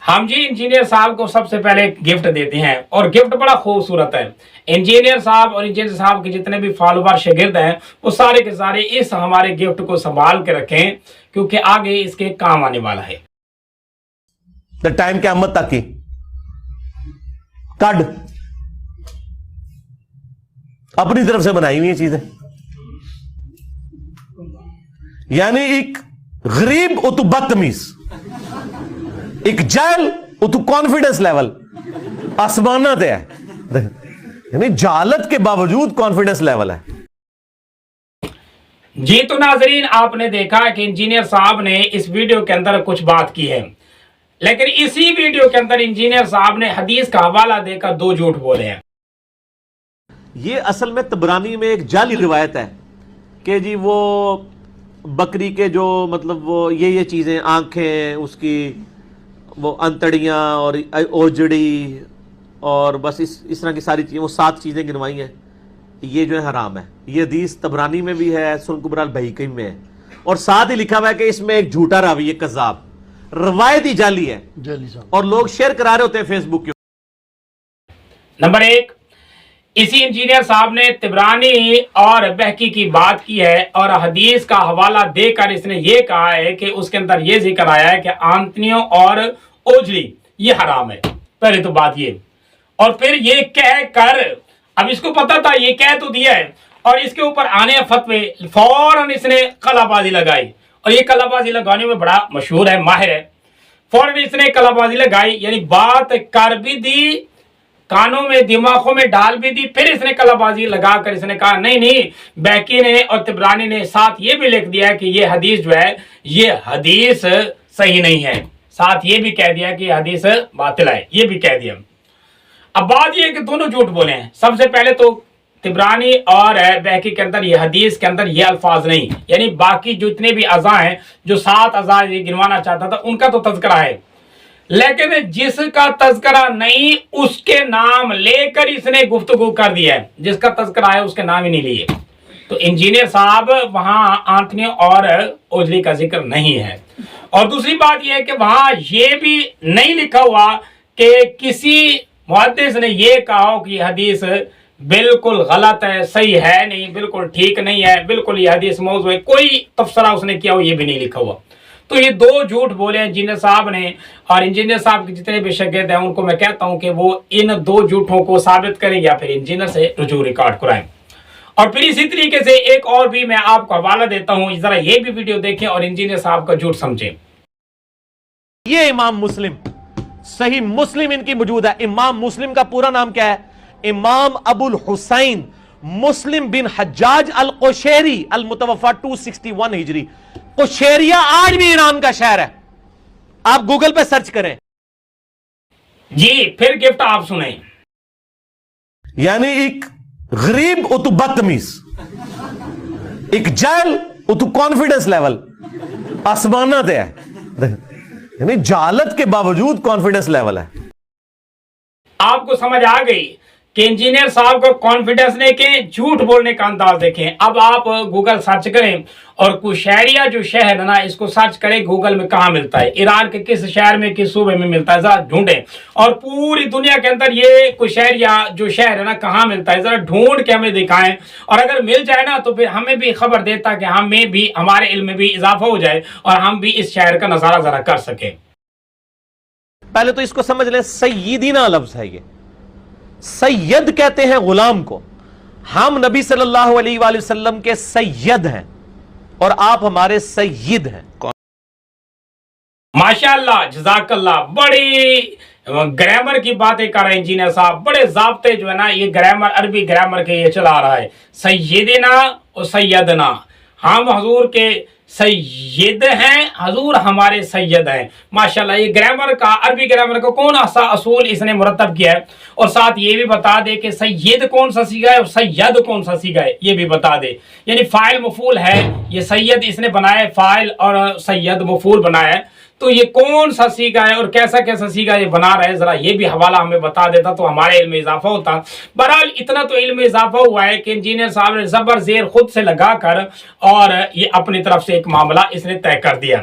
ہم جی انجینئر صاحب کو سب سے پہلے گفٹ دیتے ہیں اور گفٹ بڑا خوبصورت ہے. انجینئر صاحب اور انجینئر صاحب کے جتنے بھی فالوور شاگرد ہیں وہ سارے کے سارے اس ہمارے گفٹ کو سنبھال کے رکھیں کیونکہ آگے اس کے کام آنے والا ہے. ٹائم قیامت تک کی کڈ اپنی طرف سے بنائی ہوئی چیزیں، یعنی ایک غریب اتو بدتمیز، ایک جاہل اتو کانفیڈنس لیول آسمانہ تے ہے، یعنی جہالت کے باوجود کانفیڈنس لیول ہے. جی تو ناظرین، آپ نے دیکھا کہ انجینئر صاحب نے اس ویڈیو کے اندر کچھ بات کی ہے، لیکن اسی ویڈیو کے اندر انجینئر صاحب نے حدیث کا حوالہ دے کر دو جھوٹ بولے ہیں. یہ اصل میں طبرانی میں ایک جعلی روایت ہے کہ جی وہ بکری کے جو مطلب وہ یہ چیزیں، آنکھیں اس کی، وہ انتڑیاں اور اوجڑی اور بس اس طرح کی ساری چیزیں، وہ 7 چیزیں گنوائی ہیں، یہ جو ہے حرام ہے. یہ حدیث طبرانی میں بھی ہے، سنن کبری البیہقی میں ہے، اور ساتھ ہی لکھا ہوا ہے کہ اس میں ایک جھوٹا راوی ہے، کذاب. روایت ہی جعلی ہے اور لوگ شیئر کرا رہے ہوتے ہیں فیس بک کے. نمبر 1، اسی انجینئر صاحب نے طبرانی اور بہقی کی بات کی ہے اور حدیث کا حوالہ دے کر اس نے یہ کہا ہے کہ اس کے اندر یہ ذکر آیا ہے کہ آنتنیوں اور اوجلی یہ حرام ہے. پہلے تو بات یہ، اور پھر یہ کہہ کر، اب اس کو پتا تھا، یہ کہہ تو دیا ہے اور اس کے اوپر آنے فتوے فوراً اس نے قلع بازی لگائی، اور یہ قلع بازی لگانے میں بڑا مشہور ہے، ماہر ہے. فوراً اس نے قلع بازی لگائی، یعنی بات کر بھی دی، کانوں میں دماغوں میں ڈال بھی دی، پھر اس نے قلع بازی لگا کر اس نے کہا نہیں بہقی نے اور طبرانی نے ساتھ یہ بھی لکھ دیا کہ یہ حدیث جو ہے یہ حدیث صحیح نہیں ہے، ساتھ یہ بھی کہہ دیا کہ یہ حدیث باطل ہے، یہ بھی کہہ دیا. اب بات یہ ہے کہ دونوں جھوٹ بولے ہیں. سب سے پہلے تو طبرانی اور بہقی کے اندر یہ حدیث کے اندر یہ الفاظ نہیں، یعنی باقی جتنے بھی اعضاء ہیں، جو 7 اعضاء یہ گنوانا چاہتا تھا ان کا تو تذکرہ ہے، لیکن جس کا تذکرہ نہیں اس کے نام لے کر اس نے گفتگو کر دیا ہے، جس کا تذکرہ ہے اس کے نام ہی نہیں لیے. تو انجینئر صاحب وہاں آنکھوں اور اوجلی کا ذکر نہیں ہے. اور دوسری بات یہ ہے کہ وہاں یہ بھی نہیں لکھا ہوا کہ کسی محدث نے یہ کہا ہو کہ یہ حدیث بالکل غلط ہے، صحیح ہے نہیں، بالکل ٹھیک نہیں ہے، بالکل یہ حدیث موضوع ہے، کوئی تبصرہ اس نے کیا ہو یہ بھی نہیں لکھا ہوا. تو یہ دو جھوٹ بولے انجینئر صاحب نے، اور انجینئر صاحب کے جتنے بھی شاگرد ہیں ان کو میں کہتا ہوں کہ وہ ان 2 جھوٹوں کو ثابت کریں یا پھر انجینئر سے رجوع ریکارڈ کرائیں. اور پھر اسی طریقے سے ایک اور بھی میں آپ کو حوالہ دیتا ہوں، ذرا یہ بھی ویڈیو دیکھیں اور انجینئر صاحب کا جھوٹ سمجھیں. یہ امام مسلم، صحیح مسلم ان کی موجود ہے. امام مسلم کا پورا نام کیا ہے؟ امام ابو الحسین مسلم بن حجاج القشیری، المتوفى 261 ہجری. قشیریہ آج بھی ایران کا شہر ہے، آپ گوگل پہ سرچ کریں. جی پھر گفٹ آپ سنیں. یعنی ایک غریب اتو بدتمیز، ایک جاہل اتو کانفیڈنس لیول آسمانہ تے ہے، یعنی جہالت کے باوجود کانفیڈنس لیول ہے. آپ کو سمجھ آ گئی کہ انجینئر صاحب کو کانفیڈنس دیکھیں، جھوٹ بولنے کا انداز دیکھیں. اب آپ گوگل سرچ کریں اور قشیریہ جو شہر ہے نا اس کو سرچ کریں گوگل میں کہاں ملتا ہے، ایران کے کس شہر میں کس صوبے میں ملتا ہے، ذرا ڈھونڈیں. اور پوری دنیا کے اندر یہ قشیریہ جو شہر ہے نا کہاں ملتا ہے ذرا ڈھونڈ کے ہمیں دکھائیں، اور اگر مل جائے نا تو پھر ہمیں بھی خبر دیتا کہ ہمیں بھی ہمارے علم میں بھی اضافہ ہو جائے اور ہم بھی اس شہر کا نظارہ ذرا کر سکیں. پہلے تو اس کو سمجھ لیں، سیدنا لفظ ہے. یہ سید کہتے ہیں غلام کو. ہم نبی صلی اللہ علیہ وآلہ وسلم کے سید ہیں اور آپ ہمارے سید ہیں. ماشاءاللہ، جزاک اللہ، بڑی گرامر کی باتیں کر رہے ہیں انجینئر صاحب، بڑے ضابطے جو ہے نا یہ گرامر، عربی گرامر کے یہ چلا رہا ہے. سیدنا اور سیدنا، ہم حضور کے سید ہیں، حضور ہمارے سید ہیں. ماشاءاللہ، یہ گرامر کا، عربی گرامر کا کون سا اصول اس نے مرتب کیا ہے، اور ساتھ یہ بھی بتا دے کہ سید کون سا سیگا ہے اور سید کون سا سیگا ہے یہ بھی بتا دے. یعنی فاعل مفعول ہے، یہ سید اس نے بنایا ہے فاعل اور سید مفعول بنایا ہے، تو یہ کون سا سیگا ہے اور کیسا کیسا سیگا یہ بنا رہا ہے، ذرا یہ بھی حوالہ ہمیں بتا دیتا تو ہمارے علم میں اضافہ ہوتا. بہرحال اتنا تو علم میں اضافہ ہوا ہے کہ انجینئر صاحب نے زبر زیر خود سے لگا کر اور یہ اپنی طرف سے ایک معاملہ اس نے طے کر دیا.